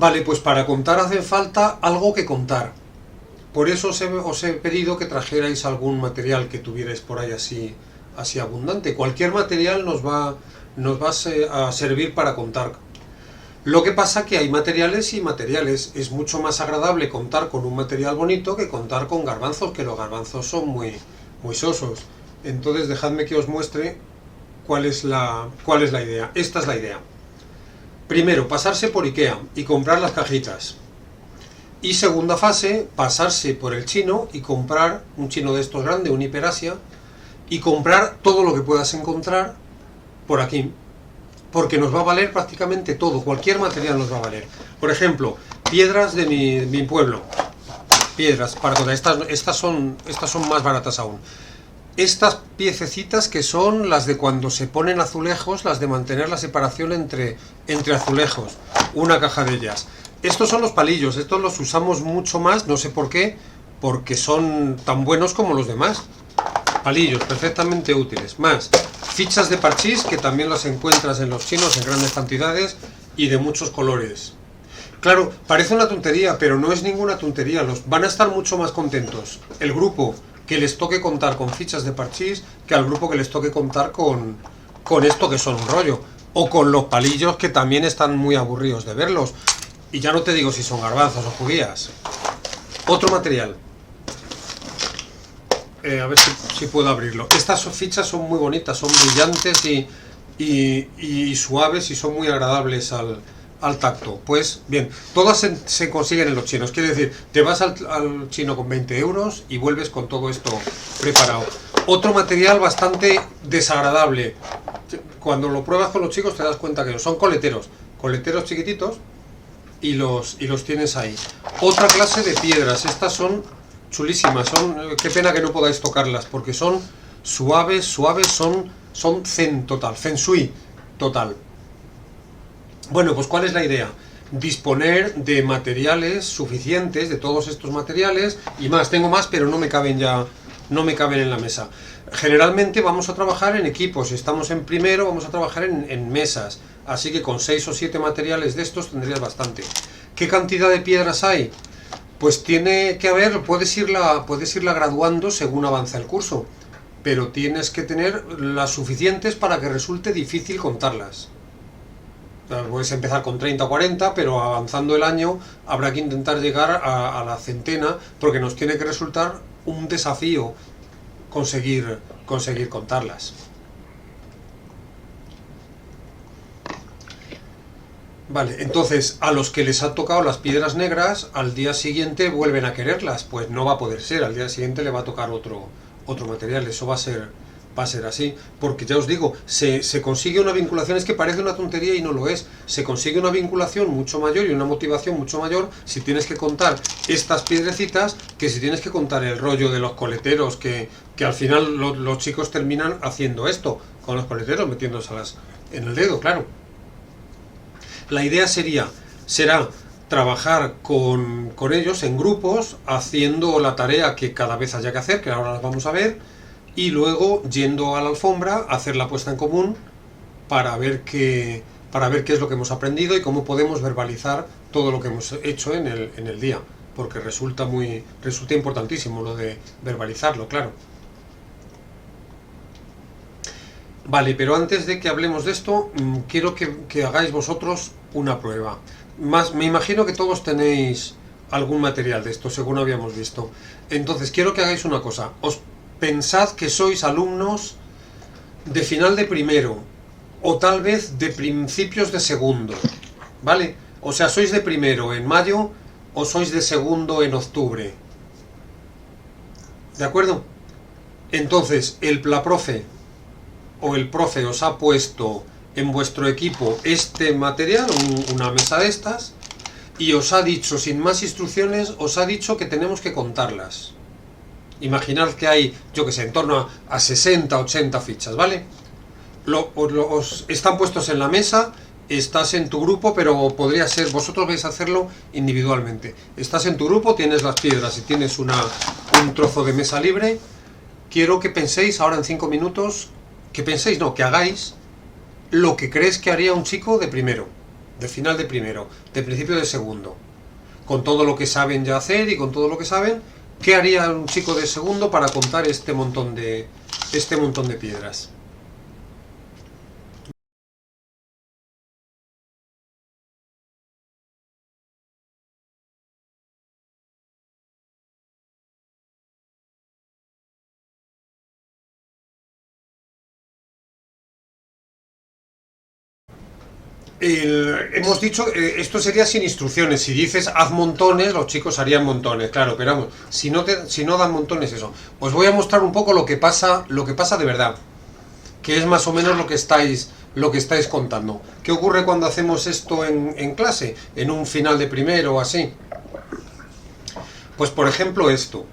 Vale, pues para contar hace falta algo que contar. Por eso os he pedido que trajerais algún material que tuvierais por ahí así abundante. Cualquier material nos va a servir para contar. Lo que pasa que hay materiales y materiales. Es mucho más agradable contar con un material bonito que contar con garbanzos, que los garbanzos son muy sosos. Entonces dejadme que os muestre cuál es la idea. Esta es la idea. Primero, pasarse por IKEA y comprar las cajitas. Y segunda fase, pasarse por el chino y comprar un chino de estos grandes, un Hiperasia, y comprar todo lo que puedas encontrar por aquí. Porque nos va a valer prácticamente todo, cualquier material nos va a valer. Por ejemplo, piedras de mi pueblo. Piedras, para contar, estas son más baratas aún. Estas piececitas que son las de cuando se ponen azulejos, las de mantener la separación entre azulejos. Una caja de ellas. Estos son los palillos, estos los usamos mucho más, no sé por qué, porque son tan buenos como los demás. Palillos, perfectamente útiles. Más, fichas de parchís, que también las encuentras en los chinos en grandes cantidades y de muchos colores. Claro, parece una tontería, pero no es ninguna tontería. Van a estar mucho más contentos el grupo que les toque contar con fichas de parchís que al grupo que les toque contar con esto que son un rollo. O con los palillos, que también están muy aburridos de verlos. Y ya no te digo si son garbanzos o judías. Otro material. A ver si puedo abrirlo. Estas fichas son muy bonitas, son brillantes y suaves y son muy agradables al tacto. Pues bien, todas se consiguen en los chinos. Quiere decir, te vas al chino con 20 euros y vuelves con todo esto preparado. Otro material bastante desagradable. Cuando lo pruebas con los chicos te das cuenta que son coleteros chiquititos y los tienes ahí. Otra clase de piedras. Estas son chulísimas, qué pena que no podáis tocarlas, porque son suaves, son zen total, feng shui total. Bueno, pues ¿cuál es la idea? Disponer de materiales suficientes, de todos estos materiales, y más, tengo más, pero no me caben en la mesa. Generalmente vamos a trabajar en equipos, si estamos en primero vamos a trabajar en mesas, así que con 6 o 7 materiales de estos tendrías bastante. ¿Qué cantidad de piedras hay? Pues tiene que haber, puedes irla graduando según avanza el curso, pero tienes que tener las suficientes para que resulte difícil contarlas. Puedes empezar con 30 o 40, pero avanzando el año habrá que intentar llegar a la centena, porque nos tiene que resultar un desafío conseguir contarlas. Vale, entonces a los que les ha tocado las piedras negras, al día siguiente vuelven a quererlas. Pues no va a poder ser, al día siguiente le va a tocar otro material. Eso va a ser así, porque ya os digo, se consigue una vinculación, es que parece una tontería y no lo es. Se consigue una vinculación mucho mayor y una motivación mucho mayor si tienes que contar estas piedrecitas que si tienes que contar el rollo de los coleteros, que al final los chicos terminan haciendo esto con los coleteros, metiéndoselas en el dedo, claro. La idea será trabajar con ellos en grupos, haciendo la tarea que cada vez haya que hacer, que ahora las vamos a ver, y luego yendo a la alfombra a hacer la puesta en común para ver qué es lo que hemos aprendido y cómo podemos verbalizar todo lo que hemos hecho en el día, porque resulta importantísimo lo de verbalizarlo, claro. Vale, pero antes de que hablemos de esto, quiero que hagáis vosotros una prueba. Me imagino que todos tenéis algún material de esto, según habíamos visto. Entonces, quiero que hagáis una cosa. Pensad que sois alumnos de final de primero, o tal vez de principios de segundo, ¿vale? O sea, sois de primero en mayo, o sois de segundo en octubre. ¿De acuerdo? Entonces, la profe o el profe os ha puesto en vuestro equipo este material, una mesa de estas, y os ha dicho, sin más instrucciones, os ha dicho que tenemos que contarlas. Imaginad que hay, yo que sé, en torno a 60, 80 fichas, ¿vale? Están puestos en la mesa, estás en tu grupo, pero podría ser, vosotros vais a hacerlo individualmente. Estás en tu grupo, tienes las piedras y tienes un trozo de mesa libre. Quiero que penséis ahora en 5 minutos, que hagáis lo que crees que haría un chico de primero, de final de primero, de principio de segundo, con todo lo que saben ya hacer y con todo lo que saben, ¿qué haría un chico de segundo para contar este montón de piedras? Hemos dicho, esto sería sin instrucciones. Si dices haz montones, los chicos harían montones, claro, pero vamos, si no dan montones, eso. Os voy a mostrar un poco lo que pasa de verdad, que es más o menos lo que estáis contando. ¿Qué ocurre cuando hacemos esto en clase, en un final de primero o así? Pues por ejemplo esto.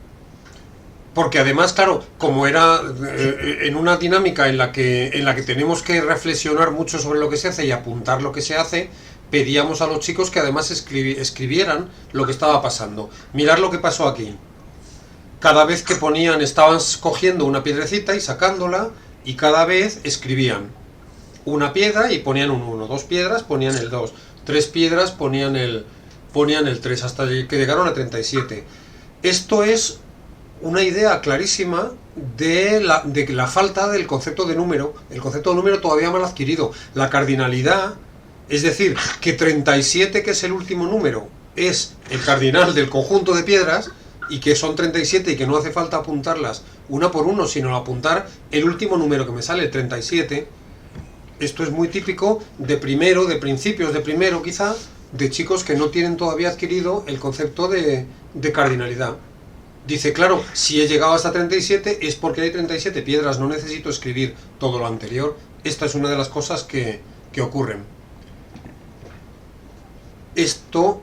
Porque además, claro, como era en una dinámica en la que tenemos que reflexionar mucho sobre lo que se hace y apuntar lo que se hace, pedíamos a los chicos que además escribieran lo que estaba pasando. Mirad lo que pasó aquí. Cada vez que ponían, estaban cogiendo una piedrecita y sacándola, y cada vez escribían una piedra y ponían un 1, 2 piedras ponían el 2, 3 piedras ponían el 3, hasta que llegaron a 37. Esto es una idea clarísima de la falta del concepto de número. El concepto de número todavía mal adquirido. La cardinalidad, es decir, que 37, que es el último número, es el cardinal del conjunto de piedras, y que son 37 y que no hace falta apuntarlas una por uno, sino apuntar el último número que me sale, el 37. Esto es muy típico de primero, de principios de primero quizá, de chicos que no tienen todavía adquirido el concepto de cardinalidad. Dice, claro, si he llegado hasta 37 es porque hay 37 piedras, no necesito escribir todo lo anterior. Esta es una de las cosas que ocurren. Esto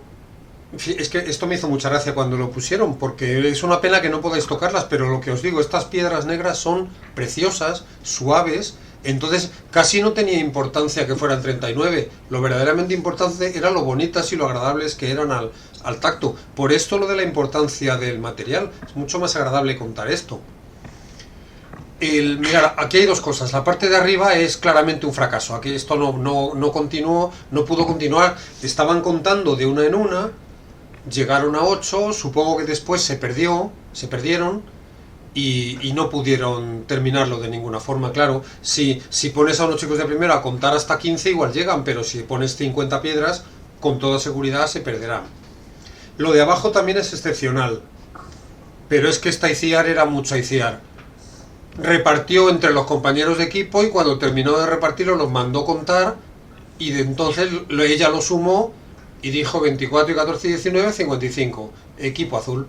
me hizo mucha gracia cuando lo pusieron, porque es una pena que no podáis tocarlas, pero lo que os digo, estas piedras negras son preciosas, suaves, entonces casi no tenía importancia que fueran 39, lo verdaderamente importante era lo bonitas y lo agradables que eran al tacto. Por esto lo de la importancia del material, es mucho más agradable contar esto. Mirad, aquí hay dos cosas. La parte de arriba es claramente un fracaso. Aquí esto no continuó, no pudo continuar. Estaban contando de una en una, llegaron a 8, supongo que después se perdieron y no pudieron terminarlo de ninguna forma. Claro, si pones a unos chicos de primero a contar hasta 15 igual llegan, pero si pones 50 piedras, con toda seguridad se perderán. Lo de abajo también es excepcional, pero es que esta ICIAR era mucha ICIAR. Repartió entre los compañeros de equipo y cuando terminó de repartirlo los mandó contar y de entonces ella lo sumó y dijo 24 y 14 y 19, 55, equipo azul.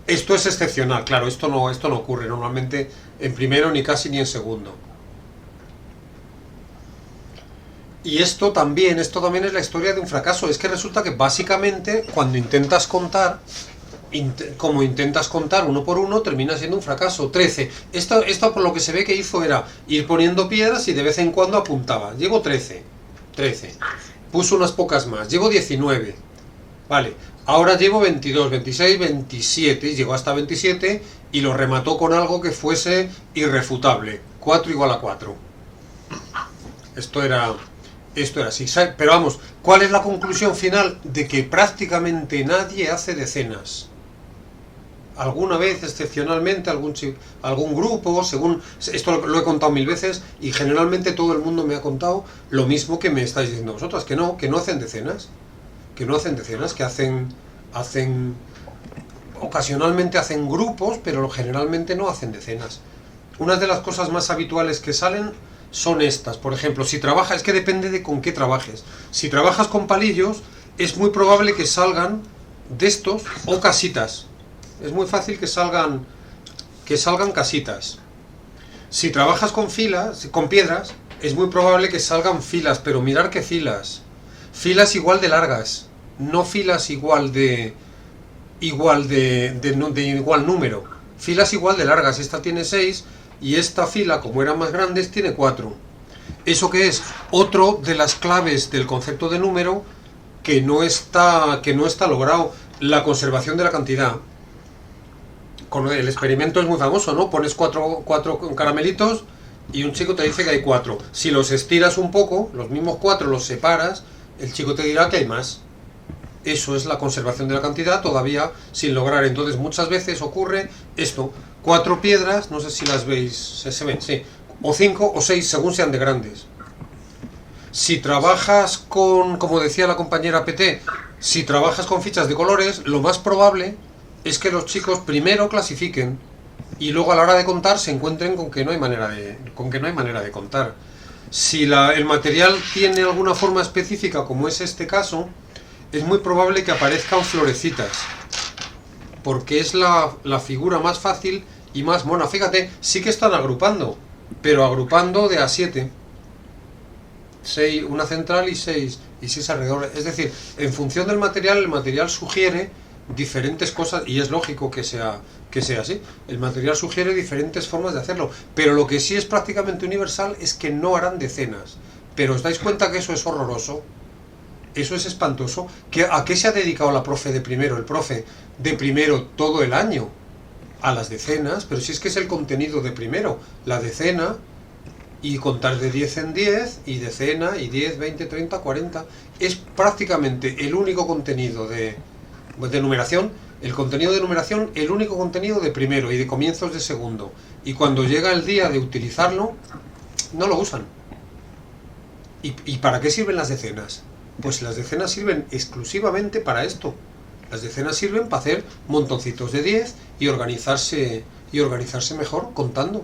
Esto es excepcional, claro, esto no ocurre normalmente en primero ni casi ni en segundo. Y esto también es la historia de un fracaso. Es que resulta que básicamente cuando intentas contar, como intentas contar uno por uno, termina siendo un fracaso. 13. Esto por lo que se ve que hizo era ir poniendo piedras y de vez en cuando apuntaba. Llevo 13. Puso unas pocas más. Llevo 19. Vale. Ahora llevo 22, 26, 27. Y llegó hasta 27 y lo remató con algo que fuese irrefutable. 4 igual a 4. Esto era así. Pero vamos, ¿cuál es la conclusión final? De que prácticamente nadie hace decenas. Alguna vez, excepcionalmente, algún grupo, según... Esto lo he contado 1000 veces y generalmente todo el mundo me ha contado lo mismo que me estáis diciendo vosotras, que no hacen decenas. Que no hacen decenas, que hacen ocasionalmente hacen grupos, pero generalmente no hacen decenas. Una de las cosas más habituales que salen son estas. Por ejemplo, si trabajas, es que depende de con qué trabajes. Si trabajas con palillos, es muy probable que salgan de estos o casitas. Es muy fácil que salgan casitas. Si trabajas con piedras, es muy probable que salgan filas, pero mirar qué filas. Filas igual de largas, no filas igual número. Filas igual de largas. Esta tiene 6 y esta fila, como eran más grandes, tiene 4. ¿Eso qué es? Otro de las claves del concepto de número que no está logrado, la conservación de la cantidad. Con el experimento es muy famoso, ¿no? Pones 4 caramelitos y un chico te dice que hay 4. Si los estiras un poco, los mismos 4 los separas, el chico te dirá que hay más. Eso es la conservación de la cantidad todavía sin lograr. Entonces muchas veces ocurre esto: 4 piedras, no sé si las veis, se ven, sí, o 5 o 6 según sean de grandes. Si trabajas con, como decía la compañera PT, si trabajas con fichas de colores, lo más probable es que los chicos primero clasifiquen y luego a la hora de contar se encuentren con que no hay manera de contar. Si el material tiene alguna forma específica, como es este caso, es muy probable que aparezcan florecitas, porque es la figura más fácil y más mona. Fíjate, sí que están agrupando, pero agrupando de a 7. 6, una central y 6 alrededor. Es decir, en función del material, el material sugiere diferentes cosas, y es lógico que sea así. El material sugiere diferentes formas de hacerlo, pero lo que sí es prácticamente universal es que no harán decenas. Pero os dais cuenta que eso es horroroso, eso es espantoso. ¿A qué se ha dedicado la profe de primero, el profe de primero todo el año? A las decenas. Pero si es que es el contenido de primero, la decena, y contar de 10 en 10, y decena, y 10, 20, 30, 40. Es prácticamente el único contenido de numeración, el único contenido de primero y de comienzos de segundo. Y cuando llega el día de utilizarlo, no lo usan. ¿Y para qué sirven las decenas? Pues las decenas sirven exclusivamente para esto. Las decenas sirven para hacer montoncitos de 10 y organizarse mejor contando.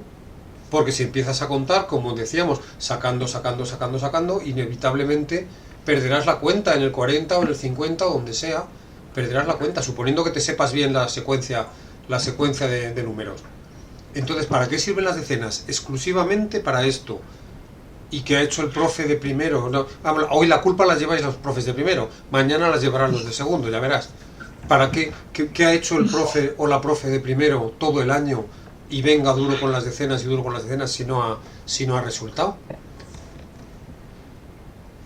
Porque si empiezas a contar, como decíamos, sacando, inevitablemente perderás la cuenta en el 40 o en el 50 o donde sea. Perderás la cuenta, suponiendo que te sepas bien la secuencia de números. Entonces, ¿para qué sirven las decenas? Exclusivamente para esto. ¿Y qué ha hecho el profe de primero? No, hoy la culpa la lleváis los profes de primero, mañana las llevarán los de segundo, ya verás. ¿Para qué? ¿Qué ha hecho el profe o la profe de primero todo el año y venga duro con las decenas si no ha resultado?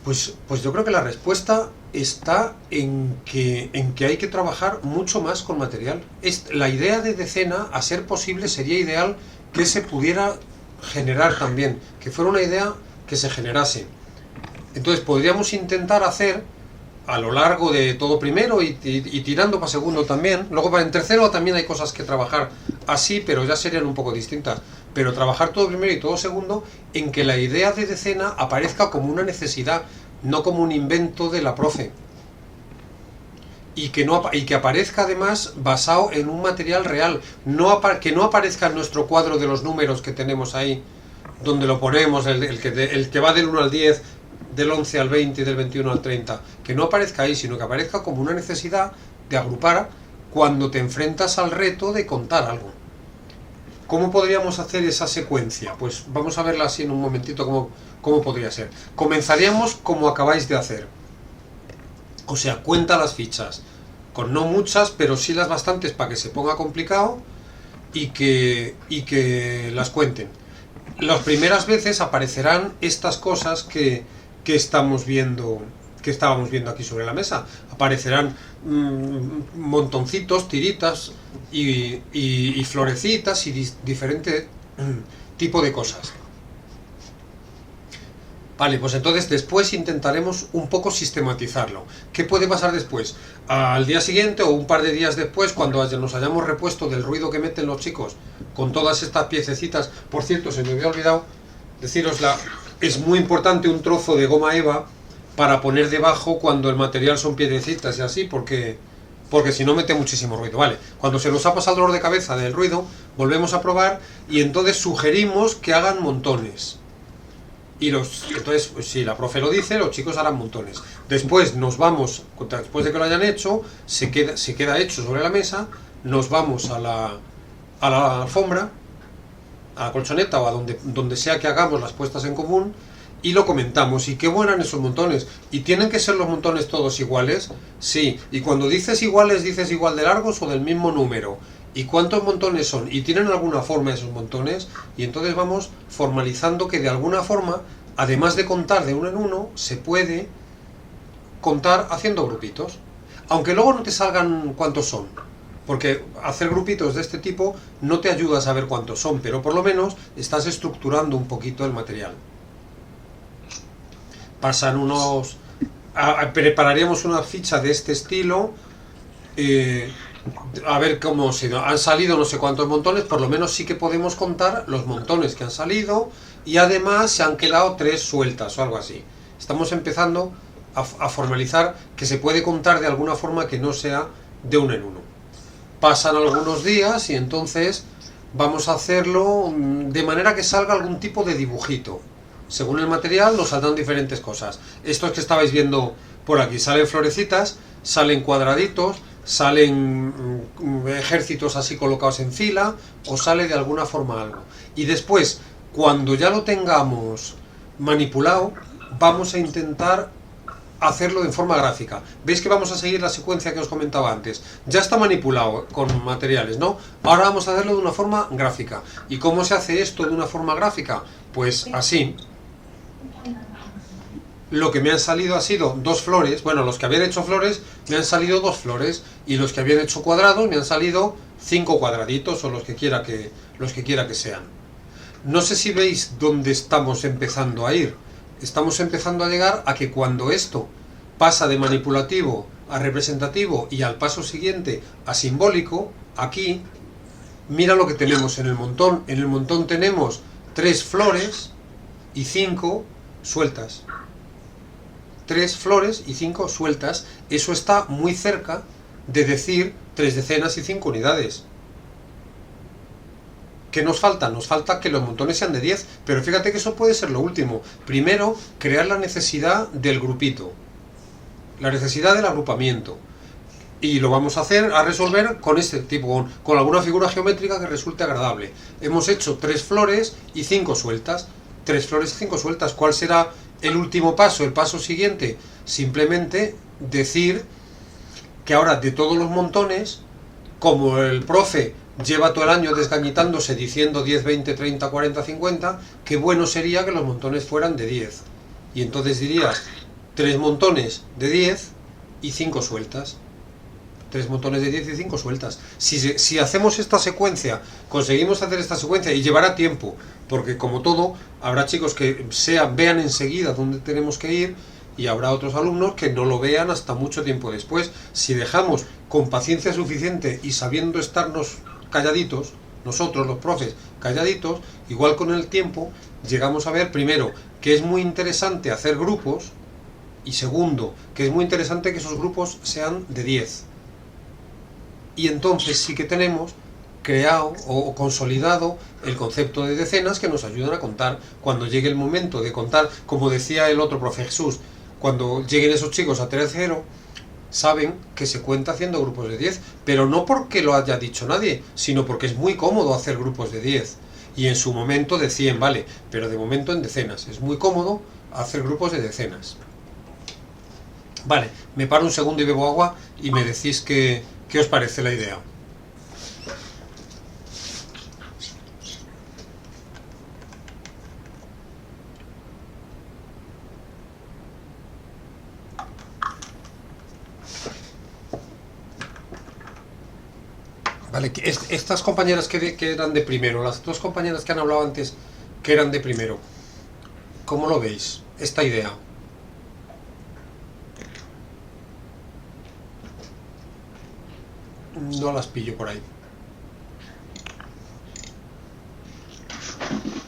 Pues yo creo que la respuesta está en que hay que trabajar mucho más con material. La idea de decena, a ser posible, sería ideal que se pudiera generar también, que fuera una idea que se generase. Entonces podríamos intentar hacer a lo largo de todo primero y tirando para segundo también. Luego en tercero también hay cosas que trabajar así, pero ya serían un poco distintas. Pero trabajar todo primero y todo segundo en que la idea de decena aparezca como una necesidad, no como un invento de la profe. Y que aparezca además basado en un material real, que no aparezca en nuestro cuadro de los números que tenemos ahí, donde lo ponemos, el que va del 1 al 10, del 11 al 20 y del 21 al 30, que no aparezca ahí, sino que aparezca como una necesidad de agrupar cuando te enfrentas al reto de contar algo. ¿Cómo podríamos hacer esa secuencia? Pues vamos a verla así en un momentito cómo podría ser. Comenzaríamos como acabáis de hacer. O sea, cuenta las fichas, con no muchas, pero sí las bastantes para que se ponga complicado y que las cuenten. Las primeras veces aparecerán estas cosas que estábamos viendo aquí sobre la mesa. Aparecerán montoncitos, tiritas y florecitas y diferente tipo de cosas. Vale, pues entonces después intentaremos un poco sistematizarlo. ¿Qué puede pasar después? Al día siguiente o un par de días después, cuando nos hayamos repuesto del ruido que meten los chicos con todas estas piececitas. Por cierto, se me había olvidado decirosla, es muy importante un trozo de goma eva para poner debajo cuando el material son piedecitas y así, porque si no mete muchísimo ruido. Vale, cuando se nos ha pasado el dolor de cabeza del ruido, volvemos a probar y entonces sugerimos que hagan montones. Entonces, pues, si la profe lo dice, los chicos harán montones. Después nos vamos, después de que lo hayan hecho, se queda hecho sobre la mesa, nos vamos a la alfombra, a la colchoneta o a donde sea que hagamos las puestas en común y lo comentamos. ¿Y qué buenan esos montones? ¿Y tienen que ser los montones todos iguales? Sí. ¿Y cuando dices iguales, dices igual de largos o del mismo número? ¿Y cuántos montones son? ¿Y tienen alguna forma esos montones? Y entonces vamos formalizando que de alguna forma, además de contar de uno en uno, se puede contar haciendo grupitos. Aunque luego no te salgan cuántos son. porque hacer grupitos de este tipo no te ayuda a saber cuántos son, pero por lo menos estás estructurando un poquito el material. Pasan unos... prepararíamos una ficha de este estilo, a ver cómo han salido no sé cuántos montones, por lo menos sí que podemos contar los montones que han salido, y además se han quedado 3 sueltas o algo así. Estamos empezando a formalizar que se puede contar de alguna forma que no sea de uno en uno. Pasan algunos días y entonces vamos a hacerlo de manera que salga algún tipo de dibujito. Según el material nos saldrán diferentes cosas. Estos que estabais viendo por aquí, salen florecitas, salen cuadraditos, salen ejércitos así colocados en fila, o sale de alguna forma algo. Y después, cuando ya lo tengamos manipulado, vamos a intentar hacerlo en forma gráfica. Veis que vamos a seguir la secuencia que os comentaba antes. Ya está manipulado con materiales, ¿no? Ahora vamos a hacerlo de una forma gráfica. ¿Y cómo se hace esto de una forma gráfica? Pues así. Lo que me han salido ha sido 2 flores. Bueno, los que habían hecho flores me han salido 2 flores, y los que habían hecho cuadrados me han salido 5 cuadraditos, o los que quiera que sean. No sé si veis dónde estamos empezando a ir. Estamos empezando a llegar a que cuando esto pasa de manipulativo a representativo y al paso siguiente a simbólico, aquí mira lo que tenemos en el montón. En el montón tenemos 3 flores y 5 sueltas. 3 flores y 5 sueltas. Eso está muy cerca de decir 3 decenas y 5 unidades. ¿Qué nos falta? Nos falta que los montones sean de 10, pero fíjate que eso puede ser lo último. Primero, crear la necesidad del grupito, la necesidad del agrupamiento. Y lo vamos a resolver con este tipo, con alguna figura geométrica que resulte agradable. Hemos hecho 3 flores y 5 sueltas. 3 flores y 5 sueltas. ¿Cuál será el último paso, el paso siguiente? Simplemente decir que ahora de todos los montones, como el profe lleva todo el año desgañitándose diciendo 10, 20, 30, 40, 50, qué bueno sería que los montones fueran de 10. Y entonces dirías 3 montones de 10 y 5 sueltas. 3 montones de 10 y 5 sueltas. Si hacemos esta secuencia, conseguimos hacer esta secuencia, y llevará tiempo, porque como todo, habrá chicos que vean enseguida dónde tenemos que ir, y habrá otros alumnos que no lo vean hasta mucho tiempo después. Si dejamos con paciencia suficiente y sabiendo estarnos calladitos, nosotros los profes calladitos, igual con el tiempo llegamos a ver, primero, que es muy interesante hacer grupos, y segundo, que es muy interesante que esos grupos sean de 10. Y entonces sí que tenemos creado o consolidado el concepto de decenas que nos ayudan a contar. Cuando llegue el momento de contar, como decía el otro profe Jesús, cuando lleguen esos chicos a tercero, saben que se cuenta haciendo grupos de 10, pero no porque lo haya dicho nadie, sino porque es muy cómodo hacer grupos de 10. Y en su momento de 100, vale, pero de momento en decenas. Es muy cómodo hacer grupos de decenas. Vale, me paro un segundo y bebo agua y me decís qué os parece la idea. Vale, estas compañeras que eran de primero, las 2 compañeras que han hablado antes que eran de primero, ¿cómo lo veis, esta idea? No las pillo por ahí.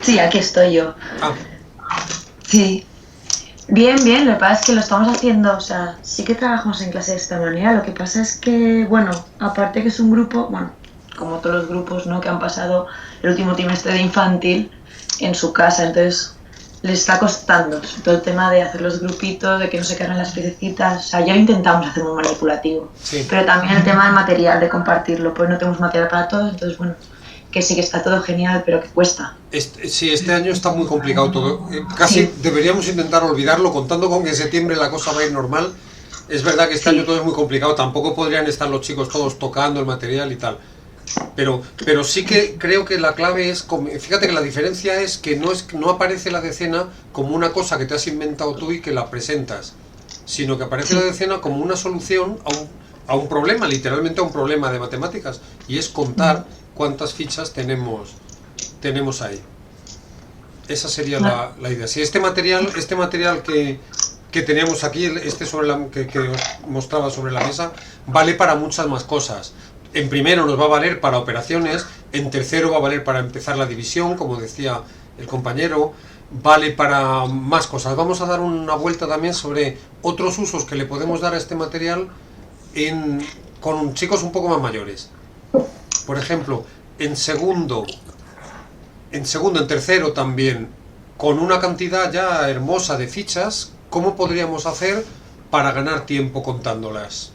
Sí, aquí estoy yo. Ah. Sí. Bien, bien, lo que pasa es que lo estamos haciendo, o sea, sí que trabajamos en clase de esta manera, lo que pasa es que, bueno, aparte que es un grupo, bueno, como todos los grupos, ¿no?, que han pasado el último trimestre de infantil en su casa, entonces les está costando todo el tema de hacer los grupitos, de que no se carguen las piececitas, o sea, ya intentamos hacer un manipulativo, sí. Pero también el tema del material, de compartirlo, pues no tenemos material para todos, entonces, bueno, que sí que está todo genial, pero que cuesta. Sí, este año está muy complicado todo. Casi sí. Deberíamos intentar olvidarlo, contando con que en septiembre la cosa va a ir normal. Es verdad que este año todo es muy complicado, tampoco podrían estar los chicos todos tocando el material y tal. Pero sí que creo que la clave es, fíjate que la diferencia es que no aparece la decena como una cosa que te has inventado tú y que la presentas, sino que aparece la decena como una solución a un problema, literalmente a un problema de matemáticas, y es contar cuántas fichas tenemos ahí. Esa sería la idea. Si este material que teníamos aquí, que os mostraba sobre la mesa, vale para muchas más cosas. En primero nos va a valer para operaciones, en tercero va a valer para empezar la división, como decía el compañero, vale para más cosas. Vamos a dar una vuelta también sobre otros usos que le podemos dar a este material con chicos un poco más mayores. Por ejemplo, en segundo, en tercero también, con una cantidad ya hermosa de fichas, ¿cómo podríamos hacer para ganar tiempo contándolas?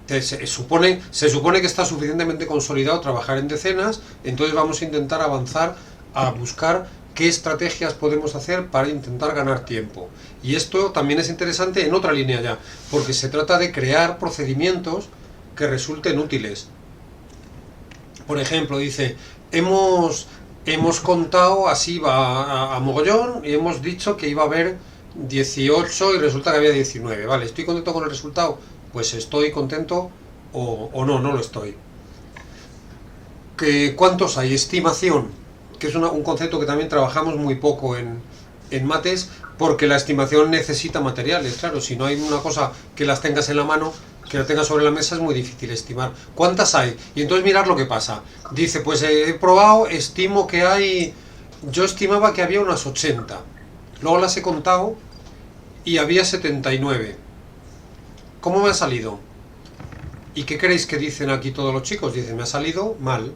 Se supone que está suficientemente consolidado trabajar en decenas, entonces vamos a intentar avanzar a buscar qué estrategias podemos hacer para intentar ganar tiempo. Y esto también es interesante en otra línea ya, porque se trata de crear procedimientos que resulten útiles. Por ejemplo, dice, hemos contado así a mogollón y hemos dicho que iba a haber 18 y resulta que había 19. Vale, ¿estoy contento con el resultado? Pues estoy contento o no lo estoy. ¿Cuántos hay? Estimación, que es un concepto que también trabajamos muy poco en mates, porque la estimación necesita materiales. Claro, si no hay una cosa que las tengas en la mano, que la tengas sobre la mesa, es muy difícil estimar. ¿Cuántas hay? Y entonces mirar lo que pasa. Dice, pues he probado, estimo que hay... Yo estimaba que había unas 80. Luego las he contado y había 79. ¿Cómo me ha salido? ¿Y qué creéis que dicen aquí todos los chicos? Dicen, me ha salido mal.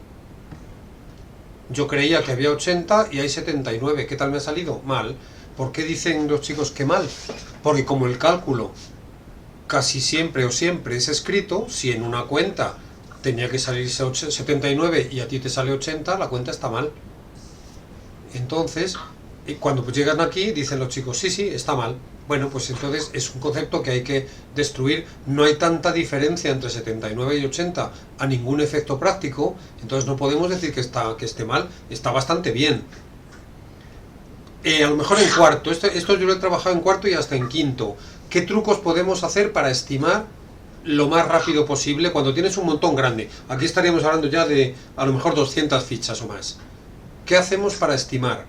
Yo creía que había 80 y hay 79. ¿Qué tal me ha salido? Mal. ¿Por qué dicen los chicos que mal? Porque como el cálculo casi siempre es escrito, si en una cuenta tenía que salirse 79 y a ti te sale 80, la cuenta está mal. Entonces, cuando llegan aquí, dicen los chicos, sí, está mal. Bueno, pues entonces es un concepto que hay que destruir. No hay tanta diferencia entre 79 y 80 a ningún efecto práctico, entonces no podemos decir que esté mal, está bastante bien. A lo mejor en cuarto, esto yo lo he trabajado en cuarto y hasta en quinto. ¿Qué trucos podemos hacer para estimar lo más rápido posible cuando tienes un montón grande? Aquí estaríamos hablando ya de a lo mejor 200 fichas o más. ¿Qué hacemos para estimar?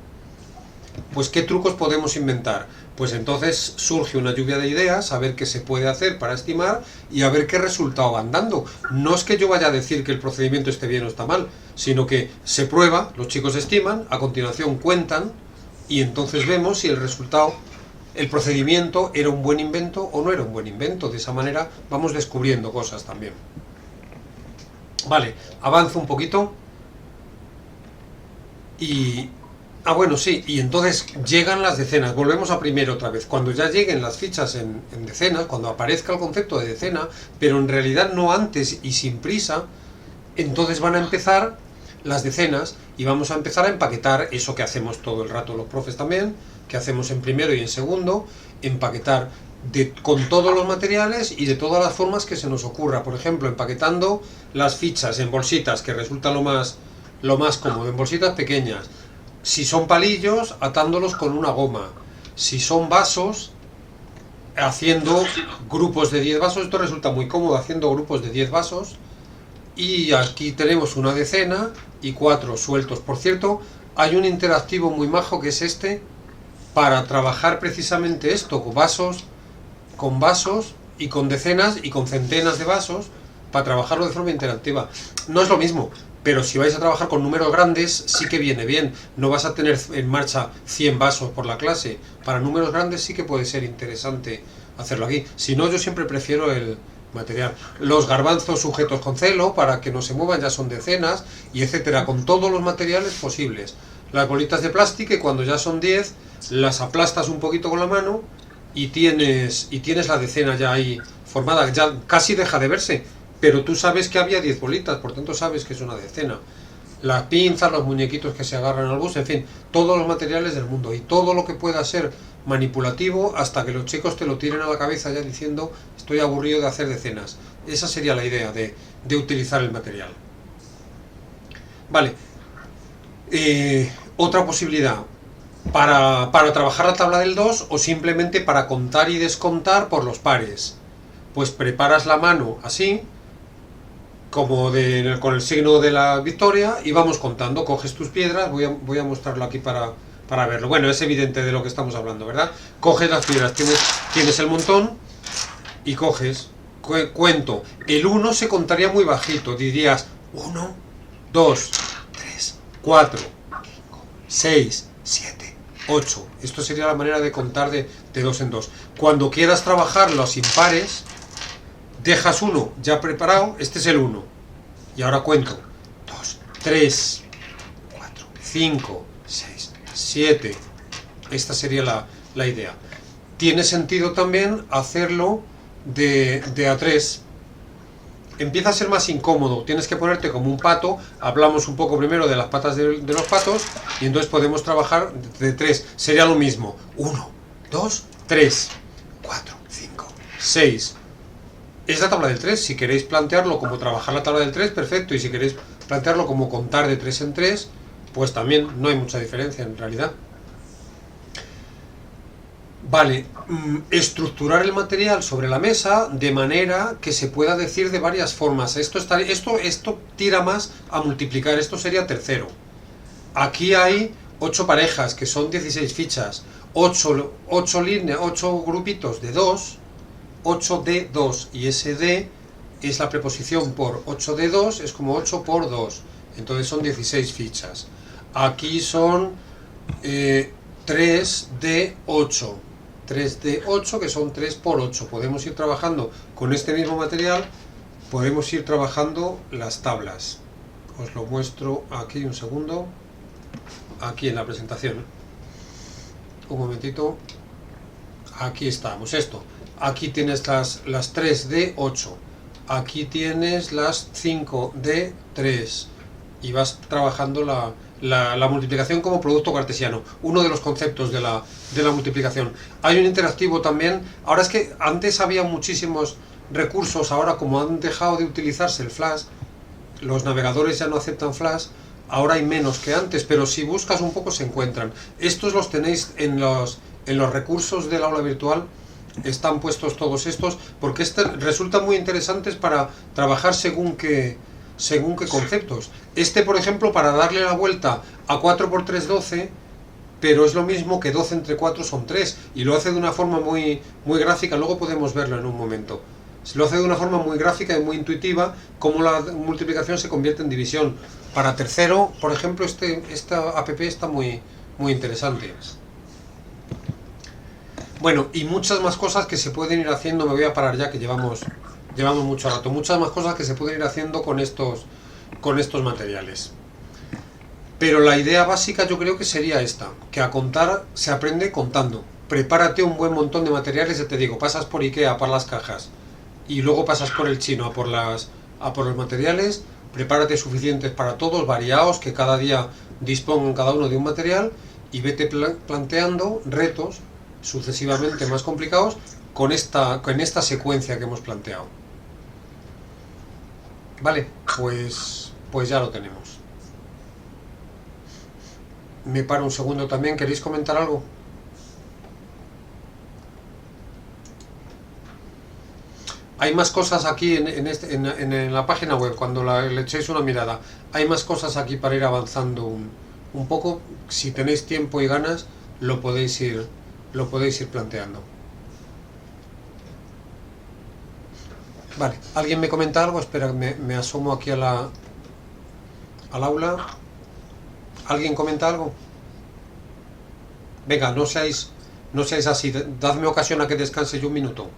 Pues ¿qué trucos podemos inventar? Pues entonces surge una lluvia de ideas, a ver qué se puede hacer para estimar y a ver qué resultado van dando. No es que yo vaya a decir que el procedimiento esté bien o está mal, sino que se prueba, los chicos estiman, a continuación cuentan y entonces vemos si el resultado, el procedimiento era un buen invento o no era un buen invento. De esa manera vamos descubriendo cosas también. Vale, avanzo un poquito y... bueno, sí, y entonces llegan las decenas. Volvemos a primero otra vez. Cuando ya lleguen las fichas en decenas, cuando aparezca el concepto de decena, pero en realidad no antes y sin prisa, entonces van a empezar las decenas y vamos a empezar a empaquetar eso que hacemos todo el rato los profes también, que hacemos en primero y en segundo, empaquetar con todos los materiales y de todas las formas que se nos ocurra. Por ejemplo, empaquetando las fichas en bolsitas, que resulta lo más cómodo, en bolsitas pequeñas. Si son palillos, atándolos con una goma. Si son vasos, haciendo grupos de 10 vasos. Esto resulta muy cómodo, haciendo grupos de 10 vasos. Y aquí tenemos una decena y 4 sueltos. Por cierto, hay un interactivo muy majo que es este, para trabajar precisamente esto, con vasos y con decenas y con centenas de vasos, para trabajarlo de forma interactiva. No es lo mismo, pero si vais a trabajar con números grandes sí que viene bien. No vas a tener en marcha 100 vasos por la clase. Para números grandes sí que puede ser interesante hacerlo aquí. Si no, yo siempre prefiero el material. Los garbanzos sujetos con celo para que no se muevan ya son decenas, y etcétera, con todos los materiales posibles. Las bolitas de plástico, que cuando ya son 10 las aplastas un poquito con la mano y tienes la decena ya ahí formada. Ya casi deja de verse, pero tú sabes que había 10 bolitas, por tanto sabes que es una decena. Las pinzas, los muñequitos que se agarran al bus, en fin, todos los materiales del mundo y todo lo que pueda ser manipulativo, hasta que los chicos te lo tiren a la cabeza ya diciendo estoy aburrido de hacer decenas. Esa sería la idea de utilizar el material. Vale, otra posibilidad para trabajar la tabla del 2 o simplemente para contar y descontar por los pares. pues preparas la mano así, como con el signo de la victoria, y vamos contando. Coges tus piedras, voy a mostrarlo aquí para verlo. Bueno, es evidente de lo que estamos hablando, ¿verdad? Coges las piedras, tienes el montón y coges, cuento. El 1 se contaría muy bajito, dirías 1, 2, 3, 4, 5, 6, 7, 8. Esto sería la manera de contar de 2 en 2. Cuando quieras trabajar los impares, dejas uno ya preparado, este es el 1. Y ahora cuento 2, 3, 4, 5, 6, 7. Esta sería la idea. Tiene sentido también hacerlo de a 3. Empieza a ser más incómodo, tienes que ponerte como un pato. Hablamos un poco primero de las patas de los patos, y entonces podemos trabajar de 3. Sería lo mismo: 1, 2, 3, 4, 5, 6. Es la tabla del 3. Si queréis plantearlo como trabajar la tabla del 3, perfecto. Y si queréis plantearlo como contar de 3 en 3, pues también no hay mucha diferencia en realidad. Vale, estructurar el material sobre la mesa de manera que se pueda decir de varias formas. Esto tira más a multiplicar, esto sería tercero. Aquí hay 8 parejas, que son 16 fichas, 8 líneas, 8 grupitos de 2, 8 de 2, y ese de es la preposición por. 8 de 2 es como 8 por 2, entonces son 16 fichas. Aquí son 3 de 8. 3 de 8, que son 3 por 8. Podemos ir trabajando con este mismo material, podemos ir trabajando las tablas. Os lo muestro aquí un segundo, aquí en la presentación. Un momentito. Aquí estamos, esto. Aquí tienes las 3 de 8. Aquí tienes las 5 de 3. Y vas trabajando la multiplicación como producto cartesiano, uno de los conceptos de la multiplicación. Hay un interactivo también. Ahora es que antes había muchísimos recursos, ahora como han dejado de utilizarse el Flash, los navegadores ya no aceptan Flash, ahora hay menos que antes, pero si buscas un poco se encuentran. Estos los tenéis en los recursos del aula virtual, están puestos todos estos, porque resultan muy interesantes para trabajar según qué conceptos. Por ejemplo, para darle la vuelta a 4 por 3, 12, pero es lo mismo que 12 entre 4 son 3, y lo hace de una forma muy, muy gráfica. Luego podemos verlo en un momento. Se lo hace de una forma muy gráfica y muy intuitiva, cómo la multiplicación se convierte en división. Para tercero, por ejemplo, esta app está muy, muy interesante. Bueno, y muchas más cosas que se pueden ir haciendo. Me voy a parar ya, que llevamos mucho rato. Muchas más cosas que se pueden ir haciendo con estos materiales. Pero la idea básica yo creo que sería esta, que a contar se aprende contando. Prepárate un buen montón de materiales, ya te digo, pasas por Ikea para las cajas y luego pasas por el chino a por los materiales. Prepárate suficientes para todos, variados, que cada día dispongan cada uno de un material, y vete planteando retos sucesivamente más complicados con esta secuencia que hemos planteado. Vale, pues ya lo tenemos. Me paro un segundo también. ¿Queréis comentar algo? Hay más cosas aquí en la página web, cuando le echéis una mirada. Hay más cosas aquí para ir avanzando un poco. Si tenéis tiempo y ganas, lo podéis ir planteando. Vale, ¿alguien me comenta algo? Espera, me asomo aquí al aula. ¿Alguien comenta algo? Venga, no seáis así, dadme ocasión a que descanse yo un minuto.